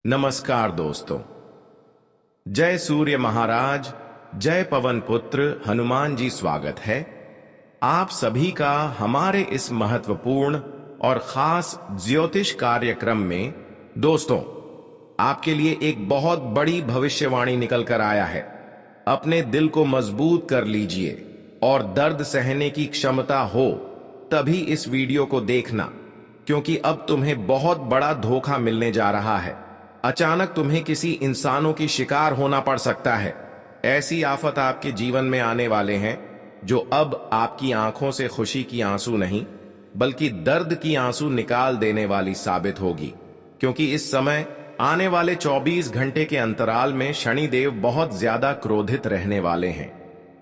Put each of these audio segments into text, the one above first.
नमस्कार दोस्तों। जय सूर्य महाराज, जय पवन पुत्र हनुमान जी। स्वागत है आप सभी का हमारे इस महत्वपूर्ण और खास ज्योतिष कार्यक्रम में। दोस्तों, आपके लिए एक बहुत बड़ी भविष्यवाणी निकल कर आया है। अपने दिल को मजबूत कर लीजिए और दर्द सहने की क्षमता हो तभी इस वीडियो को देखना, क्योंकि अब तुम्हें बहुत बड़ा धोखा मिलने जा रहा है। अचानक तुम्हें किसी इंसानों की शिकार होना पड़ सकता है। ऐसी आफत आपके जीवन में आने वाले हैं जो अब आपकी आंखों से खुशी की आंसू नहीं बल्कि दर्द की आंसू निकाल देने वाली साबित होगी, क्योंकि इस समय आने वाले 24 घंटे के अंतराल में शनिदेव बहुत ज्यादा क्रोधित रहने वाले हैं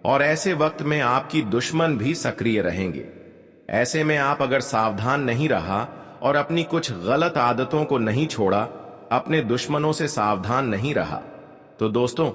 और ऐसे वक्त में आपकी दुश्मन भी सक्रिय रहेंगे। ऐसे में आप अगर सावधान नहीं रहा और अपनी कुछ गलत आदतों को नहीं छोड़ा, अपने दुश्मनों से सावधान नहीं रहा, तो दोस्तों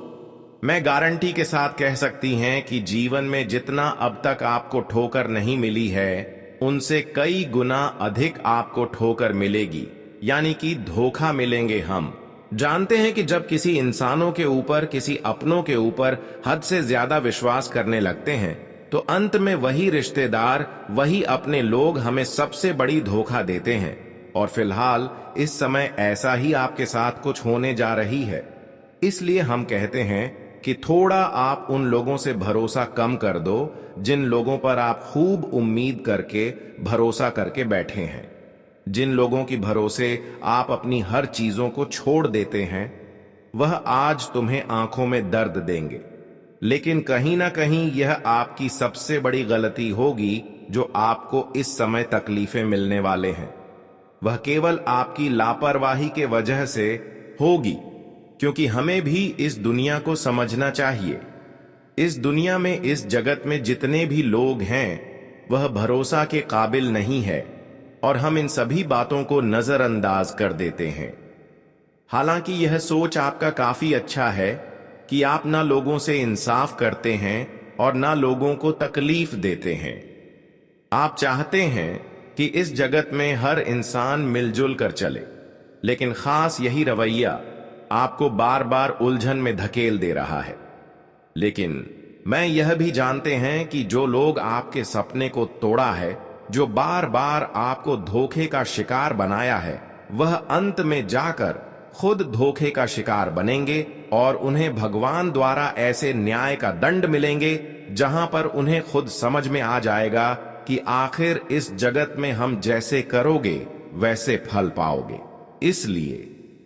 मैं गारंटी के साथ कह सकती हैं कि जीवन में जितना अब तक आपको ठोकर नहीं मिली है, उनसे कई गुना अधिक आपको ठोकर मिलेगी, यानी कि धोखा मिलेंगे। हम जानते हैं कि जब किसी इंसानों के ऊपर, किसी अपनों के ऊपर हद से ज्यादा विश्वास करने लगते हैं तो अंत में वही रिश्तेदार, वही अपने लोग हमें सबसे बड़ी धोखा देते हैं। और फिलहाल इस समय ऐसा ही आपके साथ कुछ होने जा रही है। इसलिए हम कहते हैं कि थोड़ा आप उन लोगों से भरोसा कम कर दो जिन लोगों पर आप खूब उम्मीद करके भरोसा करके बैठे हैं। जिन लोगों की भरोसे आप अपनी हर चीजों को छोड़ देते हैं, वह आज तुम्हें आंखों में दर्द देंगे। लेकिन कहीं ना कहीं यह आपकी सबसे बड़ी गलती होगी जो आपको इस समय तकलीफें मिलने वाले हैं। वह केवल आपकी लापरवाही के वजह से होगी, क्योंकि हमें भी इस दुनिया को समझना चाहिए। इस दुनिया में, इस जगत में जितने भी लोग हैं वह भरोसा के काबिल नहीं है और हम इन सभी बातों को नजरअंदाज कर देते हैं। हालांकि यह सोच आपका काफी अच्छा है कि आप ना लोगों से इंसाफ करते हैं और ना लोगों को तकलीफ देते हैं। आप चाहते हैं कि इस जगत में हर इंसान मिलजुल कर चले, लेकिन खास यही रवैया आपको बार बार उलझन में धकेल दे रहा है। लेकिन मैं यह भी जानते हैं कि जो लोग आपके सपने को तोड़ा है, जो बार बार आपको धोखे का शिकार बनाया है, वह अंत में जाकर खुद धोखे का शिकार बनेंगे और उन्हें भगवान द्वारा ऐसे न्याय का दंड मिलेंगे जहां पर उन्हें खुद समझ में आ जाएगा कि आखिर इस जगत में हम जैसे करोगे वैसे फल पाओगे। इसलिए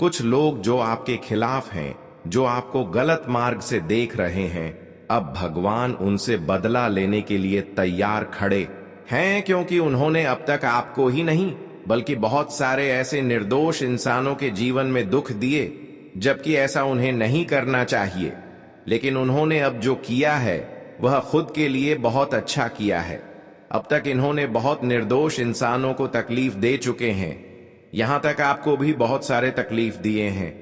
कुछ लोग जो आपके खिलाफ हैं, जो आपको गलत मार्ग से देख रहे हैं, अब भगवान उनसे बदला लेने के लिए तैयार खड़े हैं, क्योंकि उन्होंने अब तक आपको ही नहीं बल्कि बहुत सारे ऐसे निर्दोष इंसानों के जीवन में दुख दिए, जबकि ऐसा उन्हें नहीं करना चाहिए। लेकिन उन्होंने अब जो किया है वह खुद के लिए बहुत अच्छा किया है। अब तक इन्होंने बहुत निर्दोष इंसानों को तकलीफ दे चुके हैं। यहां तक आपको भी बहुत सारे तकलीफ दिए हैं,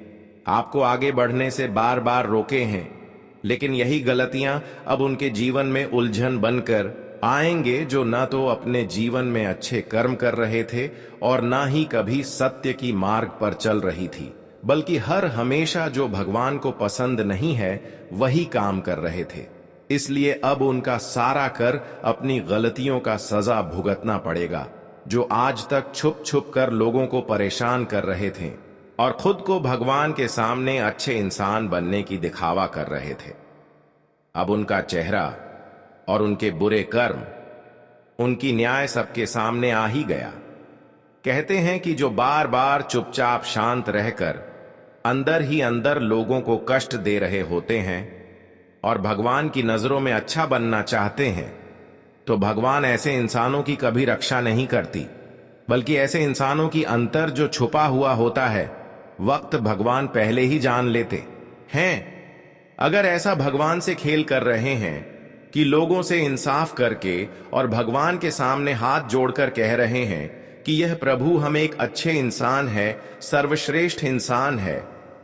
आपको आगे बढ़ने से बार बार रोके हैं। लेकिन यही गलतियां अब उनके जीवन में उलझन बनकर आएंगे, जो ना तो अपने जीवन में अच्छे कर्म कर रहे थे और ना ही कभी सत्य की मार्ग पर चल रही थी, बल्कि हर हमेशा जो भगवान को पसंद नहीं है वही काम कर रहे थे। इसलिए अब उनका सारा कर अपनी गलतियों का सजा भुगतना पड़ेगा। जो आज तक छुप छुप कर लोगों को परेशान कर रहे थे और खुद को भगवान के सामने अच्छे इंसान बनने की दिखावा कर रहे थे, अब उनका चेहरा और उनके बुरे कर्म, उनकी न्याय सबके सामने आ ही गया। कहते हैं कि जो बार बार चुपचाप शांत रहकर अंदर ही अंदर लोगों को कष्ट दे रहे होते हैं और भगवान की नजरों में अच्छा बनना चाहते हैं, तो भगवान ऐसे इंसानों की कभी रक्षा नहीं करती, बल्कि ऐसे इंसानों की अंतर जो छुपा हुआ होता है, वक्त भगवान पहले ही जान लेते हैं। अगर ऐसा भगवान से खेल कर रहे हैं कि लोगों से इंसाफ करके और भगवान के सामने हाथ जोड़कर कह रहे हैं कि यह प्रभु हम एक अच्छे इंसान है, सर्वश्रेष्ठ इंसान है,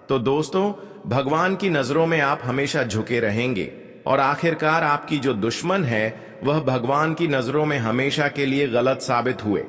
तो दोस्तों भगवान की नजरों में आप हमेशा झुके रहेंगे और आखिरकार आपकी जो दुश्मन है वह भगवान की नजरों में हमेशा के लिए गलत साबित हुए।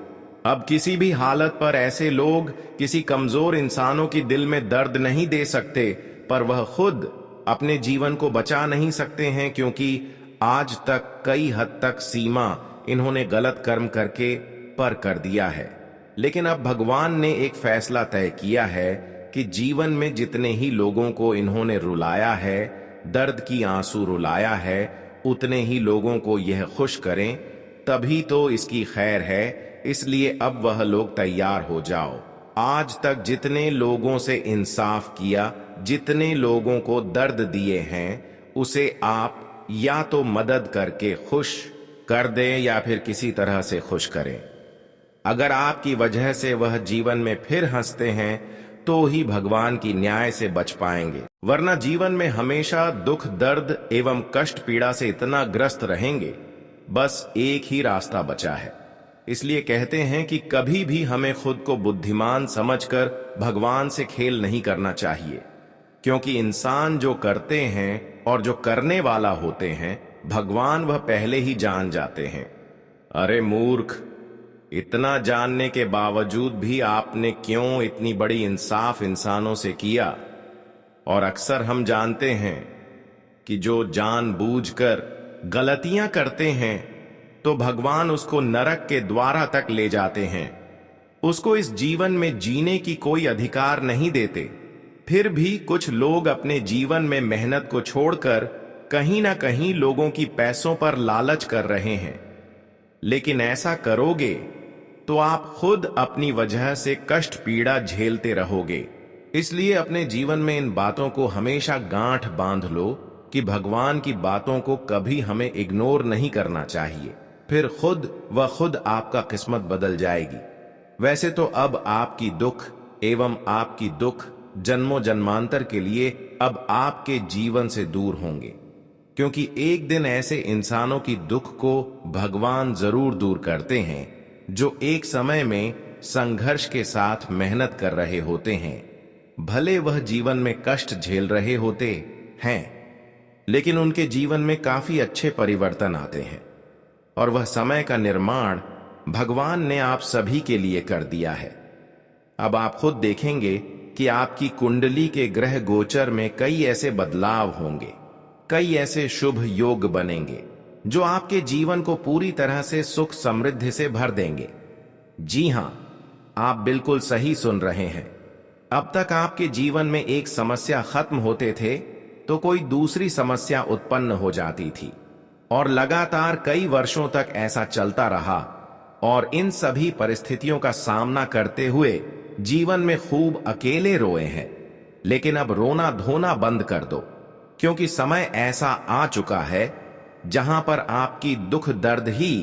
अब किसी भी हालत पर ऐसे लोग किसी कमजोर इंसानों की दिल में दर्द नहीं दे सकते, पर वह खुद अपने जीवन को बचा नहीं सकते हैं, क्योंकि आज तक कई हद तक सीमा इन्होंने गलत कर्म करके पर कर दिया है। लेकिन अब भगवान ने एक फैसला तय किया है कि जीवन में जितने ही लोगों को इन्होंने रुलाया है, दर्द की आंसू रुलाया है, उतने ही लोगों को यह खुश करें, तभी तो इसकी खैर है। इसलिए अब वह लोग तैयार हो जाओ। आज तक जितने लोगों से इंसाफ किया, जितने लोगों को दर्द दिए हैं, उसे आप या तो मदद करके खुश कर दें या फिर किसी तरह से खुश करें। अगर आपकी वजह से वह जीवन में फिर हंसते हैं तो ही भगवान की न्याय से बच पाएंगे, वरना जीवन में हमेशा दुख, दर्द एवं कष्ट पीड़ा से इतना ग्रस्त रहेंगे। बस एक ही रास्ता बचा है। इसलिए कहते हैं कि कभी भी हमें खुद को बुद्धिमान समझकर भगवान से खेल नहीं करना चाहिए, क्योंकि इंसान जो करते हैं और जो करने वाला होते हैं, भगवान वह पहले ही जान जाते हैं। अरे मूर्ख, इतना जानने के बावजूद भी आपने क्यों इतनी बड़ी इंसाफ इंसानों से किया? और अक्सर हम जानते हैं कि जो जानबूझकर गलतियां करते हैं तो भगवान उसको नरक के द्वारा तक ले जाते हैं, उसको इस जीवन में जीने की कोई अधिकार नहीं देते। फिर भी कुछ लोग अपने जीवन में मेहनत को छोड़कर कहीं ना कहीं लोगों की पैसों पर लालच कर रहे हैं। लेकिन ऐसा करोगे तो आप खुद अपनी वजह से कष्ट पीड़ा झेलते रहोगे। इसलिए अपने जीवन में इन बातों को हमेशा गांठ बांध लो कि भगवान की बातों को कभी हमें इग्नोर नहीं करना चाहिए। फिर खुद आपका किस्मत बदल जाएगी। वैसे तो अब आपकी दुख एवं आपकी दुख जन्मों जन्मांतर के लिए अब आपके जीवन से दूर होंगे, क्योंकि एक दिन ऐसे इंसानों की दुख को भगवान जरूर दूर करते हैं जो एक समय में संघर्ष के साथ मेहनत कर रहे होते हैं। भले वह जीवन में कष्ट झेल रहे होते हैं, लेकिन उनके जीवन में काफी अच्छे परिवर्तन आते हैं, और वह समय का निर्माण भगवान ने आप सभी के लिए कर दिया है। अब आप खुद देखेंगे कि आपकी कुंडली के ग्रह गोचर में कई ऐसे बदलाव होंगे, कई ऐसे शुभ योग बनेंगे जो आपके जीवन को पूरी तरह से सुख समृद्धि से भर देंगे। जी हां, आप बिल्कुल सही सुन रहे हैं। अब तक आपके जीवन में एक समस्या खत्म होते थे तो कोई दूसरी समस्या उत्पन्न हो जाती थी, और लगातार कई वर्षों तक ऐसा चलता रहा, और इन सभी परिस्थितियों का सामना करते हुए जीवन में खूब अकेले रोए हैं। लेकिन अब रोना धोना बंद कर दो, क्योंकि समय ऐसा आ चुका है जहां पर आपकी दुख दर्द ही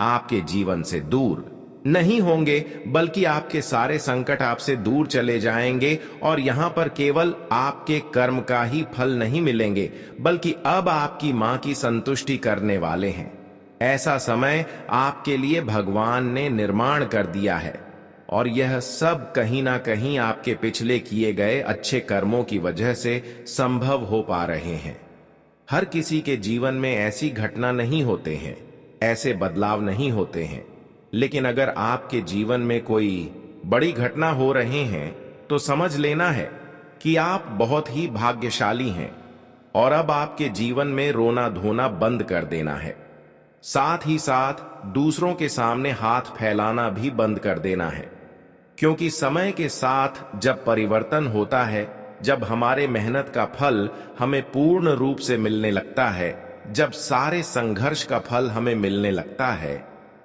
आपके जीवन से दूर नहीं होंगे, बल्कि आपके सारे संकट आपसे दूर चले जाएंगे। और यहां पर केवल आपके कर्म का ही फल नहीं मिलेंगे, बल्कि अब आपकी मां की संतुष्टि करने वाले हैं। ऐसा समय आपके लिए भगवान ने निर्माण कर दिया है, और यह सब कहीं ना कहीं आपके पिछले किए गए अच्छे कर्मों की वजह से संभव हो पा रहे हैं। हर किसी के जीवन में ऐसी घटना नहीं होते हैं, ऐसे बदलाव नहीं होते हैं, लेकिन अगर आपके जीवन में कोई बड़ी घटना हो रहे हैं तो समझ लेना है कि आप बहुत ही भाग्यशाली हैं, और अब आपके जीवन में रोना धोना बंद कर देना है। साथ ही साथ दूसरों के सामने हाथ फैलाना भी बंद कर देना है, क्योंकि समय के साथ जब परिवर्तन होता है, जब हमारे मेहनत का फल हमें पूर्ण रूप से मिलने लगता है, जब सारे संघर्ष का फल हमें मिलने लगता है,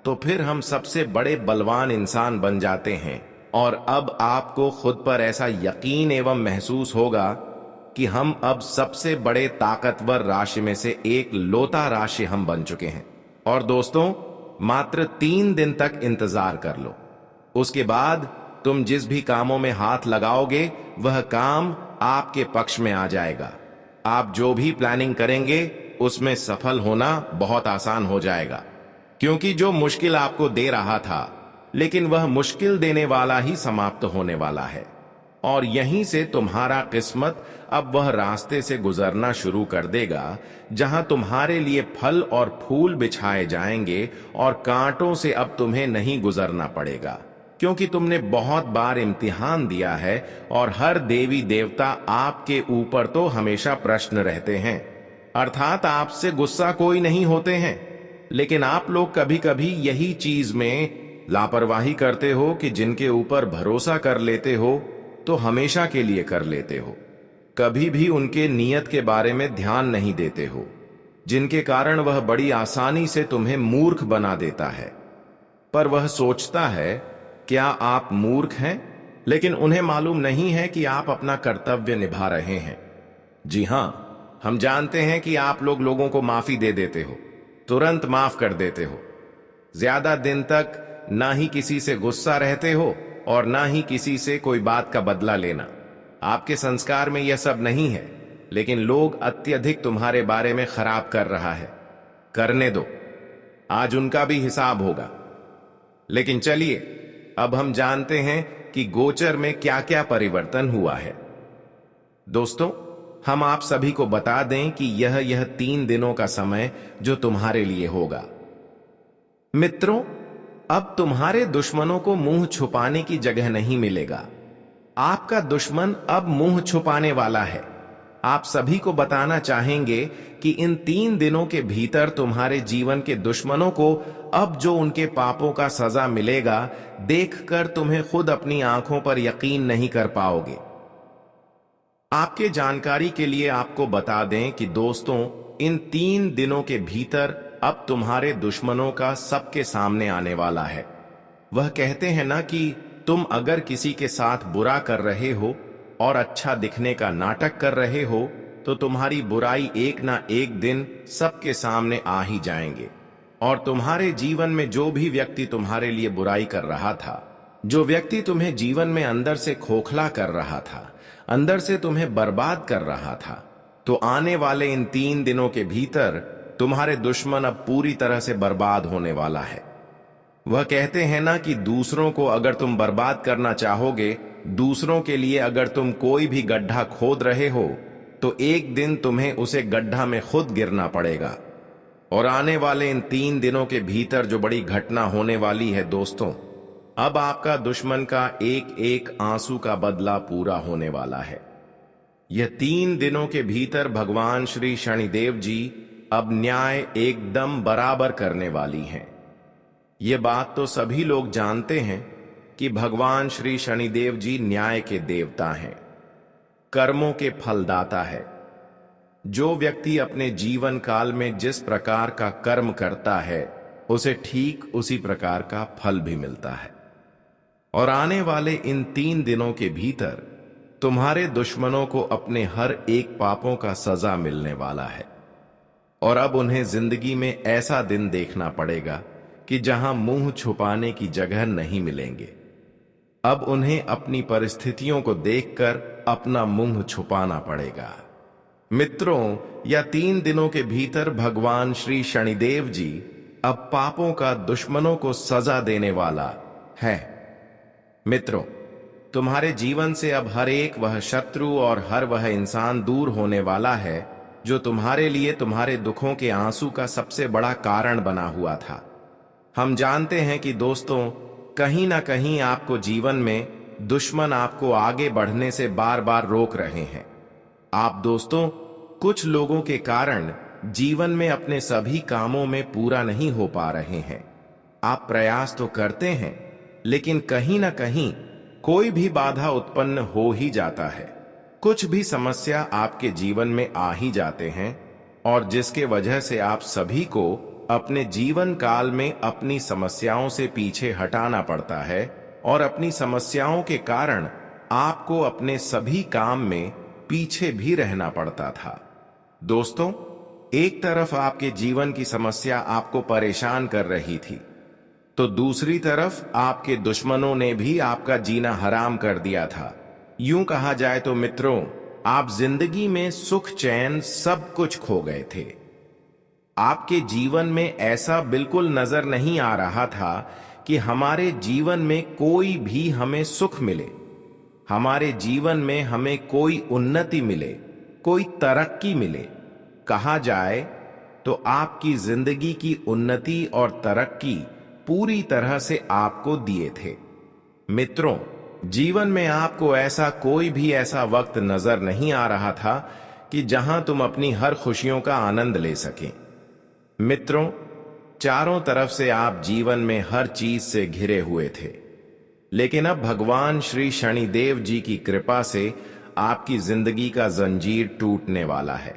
तो फिर हम सबसे बड़े बलवान इंसान बन जाते हैं। और अब आपको खुद पर ऐसा यकीन एवं महसूस होगा कि हम अब सबसे बड़े ताकतवर राशि में से एक लौता राशि हम बन चुके हैं। और दोस्तों, मात्र 3 दिन तक इंतजार कर लो, उसके बाद तुम जिस भी कामों में हाथ लगाओगे वह काम आपके पक्ष में आ जाएगा। आप जो भी प्लानिंग करेंगे उसमें सफल होना बहुत आसान हो जाएगा, क्योंकि जो मुश्किल आपको दे रहा था, लेकिन वह मुश्किल देने वाला ही समाप्त होने वाला है। और यहीं से तुम्हारा किस्मत अब वह रास्ते से गुजरना शुरू कर देगा जहां तुम्हारे लिए फल और फूल बिछाए जाएंगे, और कांटों से अब तुम्हें नहीं गुजरना पड़ेगा। क्योंकि तुमने बहुत बार इम्तिहान दिया है और हर देवी देवता आपके ऊपर तो हमेशा प्रश्न रहते हैं, अर्थात आपसे गुस्सा कोई नहीं होते हैं। लेकिन आप लोग कभी कभी यही चीज में लापरवाही करते हो कि जिनके ऊपर भरोसा कर लेते हो तो हमेशा के लिए कर लेते हो, कभी भी उनके नियत के बारे में ध्यान नहीं देते हो, जिनके कारण वह बड़ी आसानी से तुम्हें मूर्ख बना देता है। पर वह सोचता है क्या आप मूर्ख हैं, लेकिन उन्हें मालूम नहीं है कि आप अपना कर्तव्य निभा रहे हैं। जी हां, हम जानते हैं कि आप लोगों को माफी दे देते हो, तुरंत माफ कर देते हो, ज्यादा दिन तक ना ही किसी से गुस्सा रहते हो और ना ही किसी से कोई बात का बदला लेना। आपके संस्कार में यह सब नहीं है, लेकिन लोग अत्यधिक तुम्हारे बारे में खराब कर रहा है। करने दो, आज उनका भी हिसाब होगा। लेकिन चलिए, अब हम जानते हैं कि गोचर में क्या क्या परिवर्तन हुआ है। दोस्तों, हम आप सभी को बता दें कि यह 3 दिनों का समय जो तुम्हारे लिए होगा। मित्रों, अब तुम्हारे दुश्मनों को मुंह छुपाने की जगह नहीं मिलेगा। आपका दुश्मन अब मुंह छुपाने वाला है। आप सभी को बताना चाहेंगे कि इन 3 दिनों के भीतर तुम्हारे जीवन के दुश्मनों को अब जो उनके पापों का सजा मिलेगा, देखकर तुम्हें खुद अपनी आंखों पर यकीन नहीं कर पाओगे। आपके जानकारी के लिए आपको बता दें कि दोस्तों, इन 3 दिनों के भीतर अब तुम्हारे दुश्मनों का सबके सामने आने वाला है। वह कहते हैं ना कि तुम अगर किसी के साथ बुरा कर रहे हो और अच्छा दिखने का नाटक कर रहे हो तो तुम्हारी बुराई एक ना एक दिन सबके सामने आ ही जाएंगे। और तुम्हारे जीवन में जो भी व्यक्ति तुम्हारे लिए बुराई कर रहा था, जो व्यक्ति तुम्हें जीवन में अंदर से खोखला कर रहा था, अंदर से तुम्हें बर्बाद कर रहा था, तो आने वाले इन 3 दिनों के भीतर तुम्हारे दुश्मन अब पूरी तरह से बर्बाद होने वाला है। वह कहते हैं ना कि दूसरों को अगर तुम बर्बाद करना चाहोगे, दूसरों के लिए अगर तुम कोई भी गड्ढा खोद रहे हो, तो एक दिन तुम्हें उसे गड्ढा में खुद गिरना पड़ेगा। और आने वाले इन 3 दिनों के भीतर जो बड़ी घटना होने वाली है दोस्तों, अब आपका दुश्मन का एक एक आंसू का बदला पूरा होने वाला है। यह 3 दिनों के भीतर भगवान श्री शनिदेव जी अब न्याय एकदम बराबर करने वाली हैं। ये बात तो सभी लोग जानते हैं कि भगवान श्री शनिदेव जी न्याय के देवता हैं, कर्मों के फलदाता है। जो व्यक्ति अपने जीवन काल में जिस प्रकार का कर्म करता है, उसे ठीक उसी प्रकार का फल भी मिलता है। और आने वाले इन 3 दिनों के भीतर तुम्हारे दुश्मनों को अपने हर एक पापों का सजा मिलने वाला है। और अब उन्हें जिंदगी में ऐसा दिन देखना पड़ेगा कि जहां मुंह छुपाने की जगह नहीं मिलेंगे। अब उन्हें अपनी परिस्थितियों को देखकर अपना मुंह छुपाना पड़ेगा। मित्रों, या 3 दिनों के भीतर भगवान श्री शनिदेव जी अब पापों का दुश्मनों को सजा देने वाला है। मित्रों, तुम्हारे जीवन से अब हर एक वह शत्रु और हर वह इंसान दूर होने वाला है जो तुम्हारे लिए तुम्हारे दुखों के आंसू का सबसे बड़ा कारण बना हुआ था। हम जानते हैं कि दोस्तों, कहीं ना कहीं आपको जीवन में दुश्मन आपको आगे बढ़ने से बार बार रोक रहे हैं। आप दोस्तों, कुछ लोगों के कारण जीवन में अपने सभी कामों में पूरा नहीं हो पा रहे हैं। आप प्रयास तो करते हैं, लेकिन कहीं ना कहीं कोई भी बाधा उत्पन्न हो ही जाता है। कुछ भी समस्या आपके जीवन में आ ही जाते हैं, और जिसके वजह से आप सभी को अपने जीवन काल में अपनी समस्याओं से पीछे हटाना पड़ता है, और अपनी समस्याओं के कारण आपको अपने सभी काम में पीछे भी रहना पड़ता था। दोस्तों, एक तरफ आपके जीवन की समस्या आपको परेशान कर रही थी, तो दूसरी तरफ आपके दुश्मनों ने भी आपका जीना हराम कर दिया था। यूं कहा जाए तो मित्रों, आप जिंदगी में सुख चैन सब कुछ खो गए थे। आपके जीवन में ऐसा बिल्कुल नजर नहीं आ रहा था कि हमारे जीवन में कोई भी हमें सुख मिले, हमारे जीवन में हमें कोई उन्नति मिले, कोई तरक्की मिले। कहा जाए तो आपकी जिंदगी की उन्नति और तरक्की पूरी तरह से आपको दिए थे। मित्रों, जीवन में आपको ऐसा कोई भी ऐसा वक्त नजर नहीं आ रहा था कि जहां तुम अपनी हर खुशियों का आनंद ले सकें। मित्रों, चारों तरफ से आप जीवन में हर चीज से घिरे हुए थे, लेकिन अब भगवान श्री शनिदेव जी की कृपा से आपकी जिंदगी का जंजीर टूटने वाला है।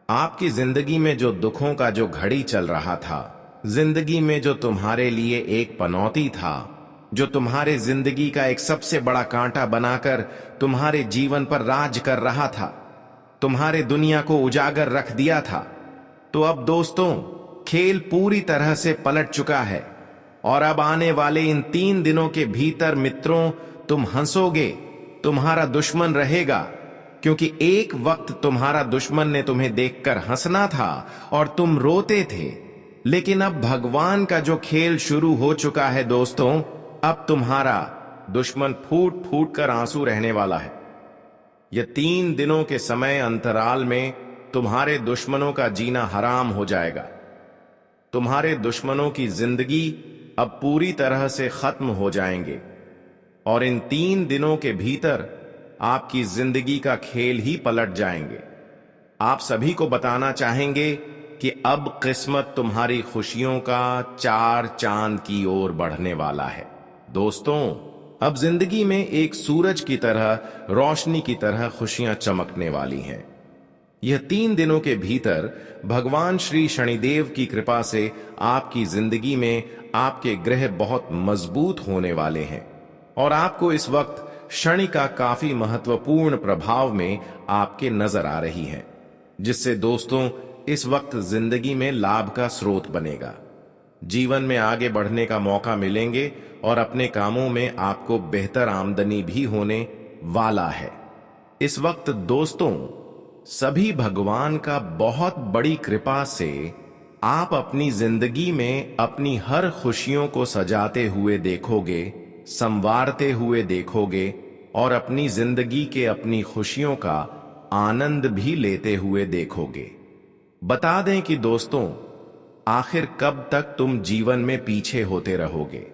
आपकी जिंदगी में जो दुखों का जो घड़ी चल रहा था, जिंदगी में जो तुम्हारे लिए एक पनौती था, जो तुम्हारे जिंदगी का एक सबसे बड़ा कांटा बनाकर तुम्हारे जीवन पर राज कर रहा था, तुम्हारे दुनिया को उजागर रख दिया था, तो अब दोस्तों खेल पूरी तरह से पलट चुका है। और अब आने वाले इन 3 दिनों के भीतर मित्रों, तुम हंसोगे, तुम्हारा दुश्मन रहेगा, क्योंकि एक वक्त तुम्हारा दुश्मन ने तुम्हें देखकर हंसना था और तुम रोते थे, लेकिन अब भगवान का जो खेल शुरू हो चुका है दोस्तों, अब तुम्हारा दुश्मन फूट फूट कर आंसू रहने वाला है। यह 3 दिनों के समय अंतराल में तुम्हारे दुश्मनों का जीना हराम हो जाएगा। तुम्हारे दुश्मनों की जिंदगी अब पूरी तरह से खत्म हो जाएंगे और इन 3 दिनों के भीतर आपकी जिंदगी का खेल ही पलट जाएंगे। आप सभी को बताना चाहेंगे कि अब किस्मत तुम्हारी खुशियों का 4 चांद की ओर बढ़ने वाला है। दोस्तों, अब जिंदगी में एक सूरज की तरह, रोशनी की तरह खुशियां चमकने वाली हैं। यह 3 दिनों के भीतर भगवान श्री शनिदेव की कृपा से आपकी जिंदगी में आपके ग्रह बहुत मजबूत होने वाले हैं और आपको इस वक्त शनि का काफी महत्वपूर्ण प्रभाव में आपके नजर आ रही है, जिससे दोस्तों इस वक्त जिंदगी में लाभ का स्रोत बनेगा। जीवन में आगे बढ़ने का मौका मिलेंगे और अपने कामों में आपको बेहतर आमदनी भी होने वाला है। इस वक्त दोस्तों सभी भगवान का बहुत बड़ी कृपा से आप अपनी जिंदगी में अपनी हर खुशियों को सजाते हुए देखोगे, संवारते हुए देखोगे और अपनी जिंदगी के अपनी खुशियों का आनंद भी लेते हुए देखोगे। बता दें कि दोस्तों, आखिर कब तक तुम जीवन में पीछे होते रहोगे?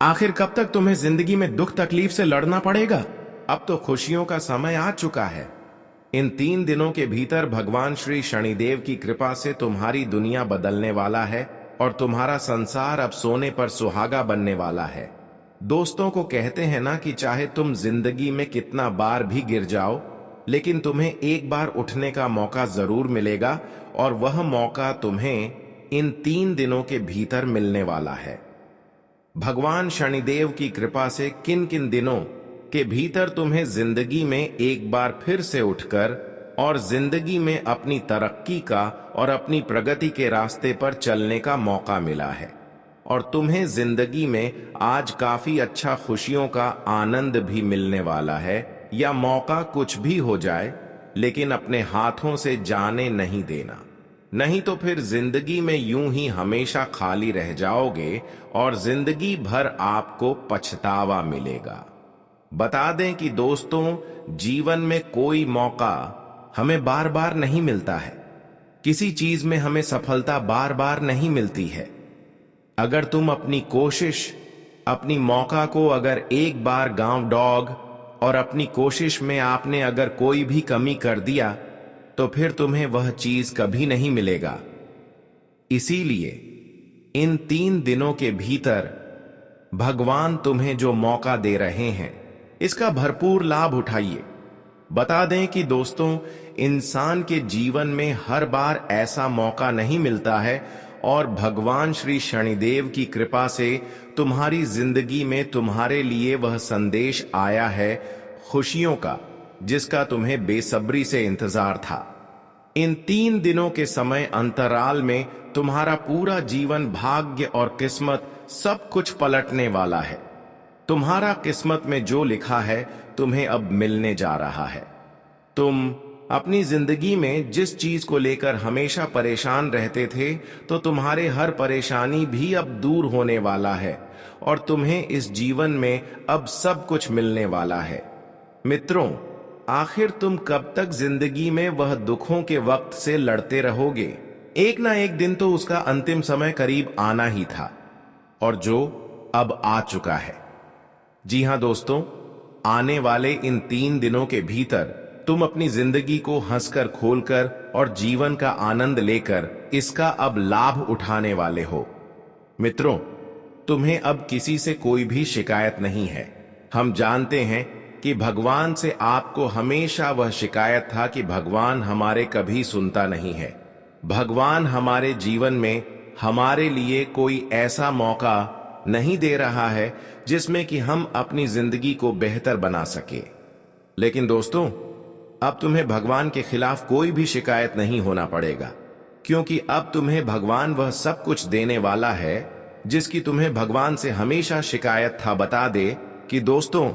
आखिर कब तक तुम्हें जिंदगी में दुख तकलीफ से लड़ना पड़ेगा? अब तो खुशियों का समय आ चुका है। इन 3 दिनों के भीतर भगवान श्री शनिदेव की कृपा से तुम्हारी दुनिया बदलने वाला है और तुम्हारा संसार अब सोने पर सुहागा बनने वाला है। दोस्तों को कहते हैं ना कि चाहे तुम जिंदगी में कितना बार भी गिर जाओ, लेकिन तुम्हें एक बार उठने का मौका जरूर मिलेगा और वह मौका तुम्हें इन 3 दिनों के भीतर मिलने वाला है। भगवान शनिदेव की कृपा से किन किन दिनों के भीतर तुम्हें जिंदगी में एक बार फिर से उठकर और जिंदगी में अपनी तरक्की का और अपनी प्रगति के रास्ते पर चलने का मौका मिला है और तुम्हें जिंदगी में आज काफी अच्छा खुशियों का आनंद भी मिलने वाला है। या मौका कुछ भी हो जाए, लेकिन अपने हाथों से जाने नहीं देना, नहीं तो फिर जिंदगी में यूं ही हमेशा खाली रह जाओगे और जिंदगी भर आपको पछतावा मिलेगा। बता दें कि दोस्तों जीवन में कोई मौका हमें बार बार नहीं मिलता है। किसी चीज में हमें सफलता बार बार नहीं मिलती है। अगर तुम अपनी कोशिश, अपनी मौका को अगर एक बार गांव डॉग और अपनी कोशिश में आपने अगर कोई भी कमी कर दिया, तो फिर तुम्हें वह चीज कभी नहीं मिलेगा। इसीलिए इन 3 दिनों के भीतर भगवान तुम्हें जो मौका दे रहे हैं, इसका भरपूर लाभ उठाइए। बता दें कि दोस्तों इंसान के जीवन में हर बार ऐसा मौका नहीं मिलता है और भगवान श्री शनिदेव की कृपा से तुम्हारी जिंदगी में तुम्हारे लिए वह संदेश आया है खुशियों का, जिसका तुम्हें बेसब्री से इंतजार था। इन 3 दिनों के समय अंतराल में तुम्हारा पूरा जीवन, भाग्य और किस्मत सब कुछ पलटने वाला है। तुम्हारा किस्मत में जो लिखा है तुम्हें अब मिलने जा रहा है। तुम अपनी जिंदगी में जिस चीज को लेकर हमेशा परेशान रहते थे, तो तुम्हारे हर परेशानी भी अब दूर होने वाला है और तुम्हें इस जीवन में अब सब कुछ मिलने वाला है। मित्रों, आखिर तुम कब तक जिंदगी में वह दुखों के वक्त से लड़ते रहोगे? एक ना एक दिन तो उसका अंतिम समय करीब आना ही था और जो अब आ चुका है। जी हां दोस्तों, आने वाले इन 3 दिनों के भीतर तुम अपनी जिंदगी को हंसकर खोलकर और जीवन का आनंद लेकर इसका अब लाभ उठाने वाले हो। मित्रों, तुम्हें अब किसी से कोई भी शिकायत नहीं है। हम जानते हैं कि भगवान से आपको हमेशा वह शिकायत था कि भगवान हमारे कभी सुनता नहीं है। भगवान हमारे जीवन में हमारे लिए कोई ऐसा मौका नहीं दे रहा है जिसमें कि हम अपनी जिंदगी को बेहतर बना सके। लेकिन दोस्तों, अब तुम्हें भगवान के खिलाफ कोई भी शिकायत नहीं होना पड़ेगा, क्योंकि अब तुम्हें भगवान वह सब कुछ देने वाला है जिसकी तुम्हें भगवान से हमेशा शिकायत था। बता दे कि दोस्तों,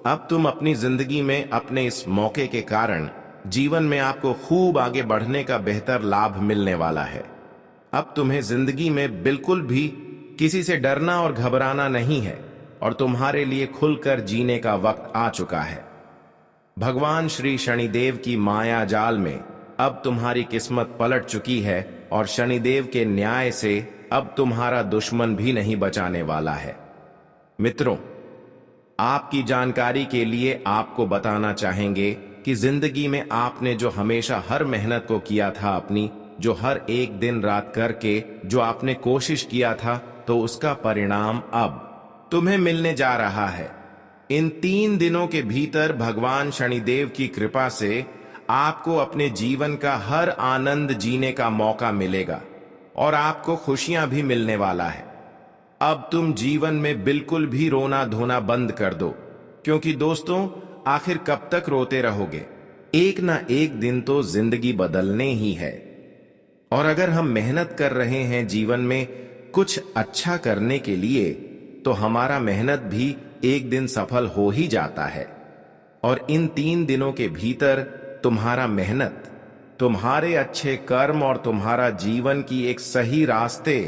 अब तुम अपनी जिंदगी में अपने इस मौके के कारण जीवन में आपको खूब आगे बढ़ने का बेहतर लाभ मिलने वाला है। अब तुम्हें जिंदगी में बिल्कुल भी किसी से डरना और घबराना नहीं है और तुम्हारे लिए खुलकर जीने का वक्त आ चुका है। भगवान श्री शनिदेव की माया जाल में अब तुम्हारी किस्मत पलट चुकी है और शनिदेव के न्याय से अब तुम्हारा दुश्मन भी नहीं बचाने वाला है। मित्रों, आपकी जानकारी के लिए आपको बताना चाहेंगे कि जिंदगी में आपने जो हमेशा हर मेहनत को किया था, अपनी जो हर एक दिन रात करके जो आपने कोशिश किया था, तो उसका परिणाम अब तुम्हें मिलने जा रहा है। इन 3 दिनों के भीतर भगवान शनिदेव की कृपा से आपको अपने जीवन का हर आनंद जीने का मौका मिलेगा और आपको खुशियां भी मिलने वाला है। अब तुम जीवन में बिल्कुल भी रोना धोना बंद कर दो, क्योंकि दोस्तों, आखिर कब तक रोते रहोगे? एक ना एक दिन तो जिंदगी बदलने ही है। और अगर हम मेहनत कर रहे हैं जीवन में कुछ अच्छा करने के लिए, तो हमारा मेहनत भी एक दिन सफल हो ही जाता है। और इन 3 दिनों के भीतर तुम्हारा मेहनत, तुम्हारे अच्छे कर्म और तुम्हारा जीवन की एक सही रास्ते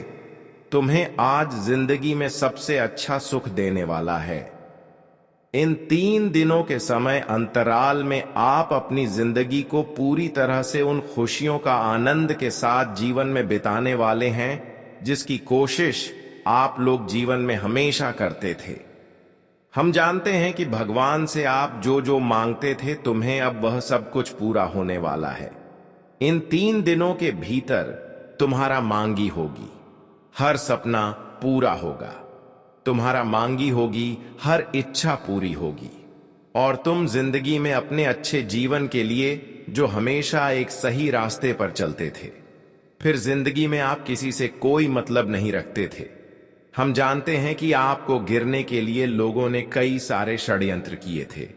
तुम्हें आज जिंदगी में सबसे अच्छा सुख देने वाला है। इन 3 दिनों के समय अंतराल में आप अपनी जिंदगी को पूरी तरह से उन खुशियों का आनंद के साथ जीवन में बिताने वाले हैं जिसकी कोशिश आप लोग जीवन में हमेशा करते थे। हम जानते हैं कि भगवान से आप जो जो मांगते थे, तुम्हें अब वह सब कुछ पूरा होने वाला है। इन 3 दिनों के भीतर तुम्हारा मांगी होगी, हर सपना पूरा होगा, तुम्हारा मांगी होगी, हर इच्छा पूरी होगी और तुम जिंदगी में अपने अच्छे जीवन के लिए जो हमेशा एक सही रास्ते पर चलते थे, फिर जिंदगी में आप किसी से कोई मतलब नहीं रखते थे। हम जानते हैं कि आपको गिरने के लिए लोगों ने कई सारे षड्यंत्र किए थे।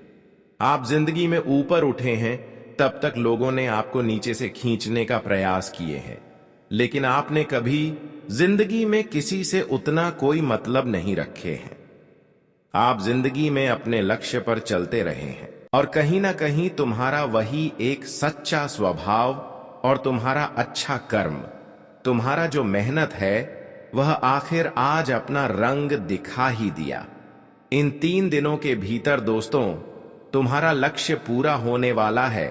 आप जिंदगी में ऊपर उठे हैं, तब तक लोगों ने आपको नीचे से खींचने का प्रयास किए हैं, लेकिन आपने कभी जिंदगी में किसी से उतना कोई मतलब नहीं रखे हैं। आप जिंदगी में अपने लक्ष्य पर चलते रहे हैं और कहीं ना कहीं तुम्हारा वही एक सच्चा स्वभाव और तुम्हारा अच्छा कर्म, तुम्हारा जो मेहनत है, वह आखिर आज अपना रंग दिखा ही दिया। इन 3 दिनों के भीतर दोस्तों, तुम्हारा लक्ष्य पूरा होने वाला है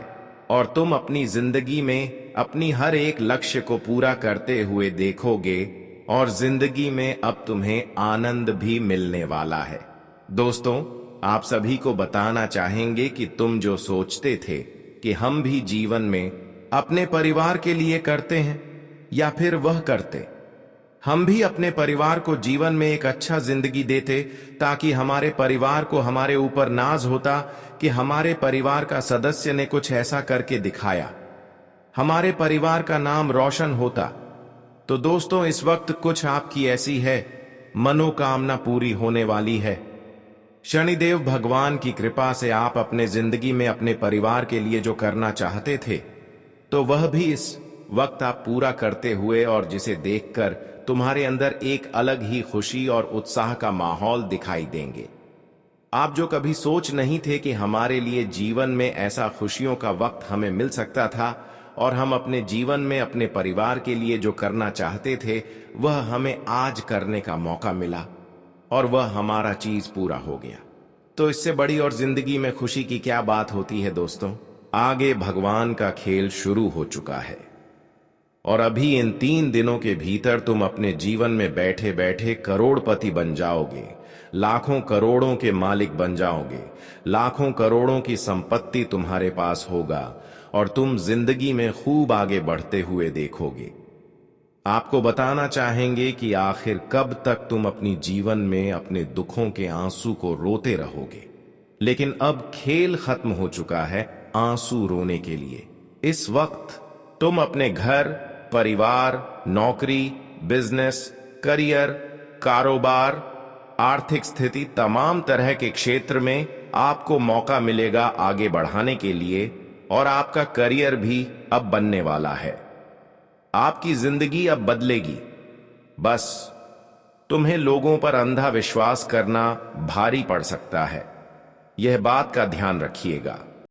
और तुम अपनी जिंदगी में अपनी हर एक लक्ष्य को पूरा करते हुए देखोगे और जिंदगी में अब तुम्हें आनंद भी मिलने वाला है। दोस्तों, आप सभी को बताना चाहेंगे कि तुम जो सोचते थे कि हम भी जीवन में अपने परिवार के लिए करते हैं या फिर वह करते, हम भी अपने परिवार को जीवन में एक अच्छा जिंदगी देते ताकि हमारे परिवार को हमारे ऊपर नाज होता कि हमारे परिवार का सदस्य ने कुछ ऐसा करके दिखाया, हमारे परिवार का नाम रोशन होता। तो दोस्तों, इस वक्त कुछ आपकी ऐसी है मनोकामना पूरी होने वाली है। शनिदेव भगवान की कृपा से आप अपने जिंदगी में अपने परिवार के लिए जो करना चाहते थे, तो वह भी इस वक्त आप पूरा करते हुए और जिसे देखकर तुम्हारे अंदर एक अलग ही खुशी और उत्साह का माहौल दिखाई देंगे। आप जो कभी सोच नहीं थे कि हमारे लिए जीवन में ऐसा खुशियों का वक्त हमें मिल सकता था और हम अपने जीवन में अपने परिवार के लिए जो करना चाहते थे, वह हमें आज करने का मौका मिला और वह हमारा चीज पूरा हो गया। तो इससे बड़ी और जिंदगी में खुशी की क्या बात होती है दोस्तों। आगे भगवान का खेल शुरू हो चुका है। और अभी इन 3 दिनों के भीतर तुम अपने जीवन में बैठे बैठे करोड़पति बन जाओगे, लाखों करोड़ों के मालिक बन जाओगे, लाखों करोड़ों की संपत्ति तुम्हारे पास होगा और तुम जिंदगी में खूब आगे बढ़ते हुए देखोगे। आपको बताना चाहेंगे कि आखिर कब तक तुम अपनी जीवन में अपने दुखों के आंसू को रोते रहोगे। लेकिन अब खेल खत्म हो चुका है आंसू रोने के लिए। इस वक्त तुम अपने घर, परिवार, नौकरी, बिजनेस, करियर, कारोबार, आर्थिक स्थिति, तमाम तरह के क्षेत्र में आपको मौका मिलेगा आगे बढ़ाने के लिए और आपका करियर भी अब बनने वाला है। आपकी जिंदगी अब बदलेगी। बस तुम्हें लोगों पर अंधा विश्वास करना भारी पड़ सकता है, यह बात का ध्यान रखिएगा।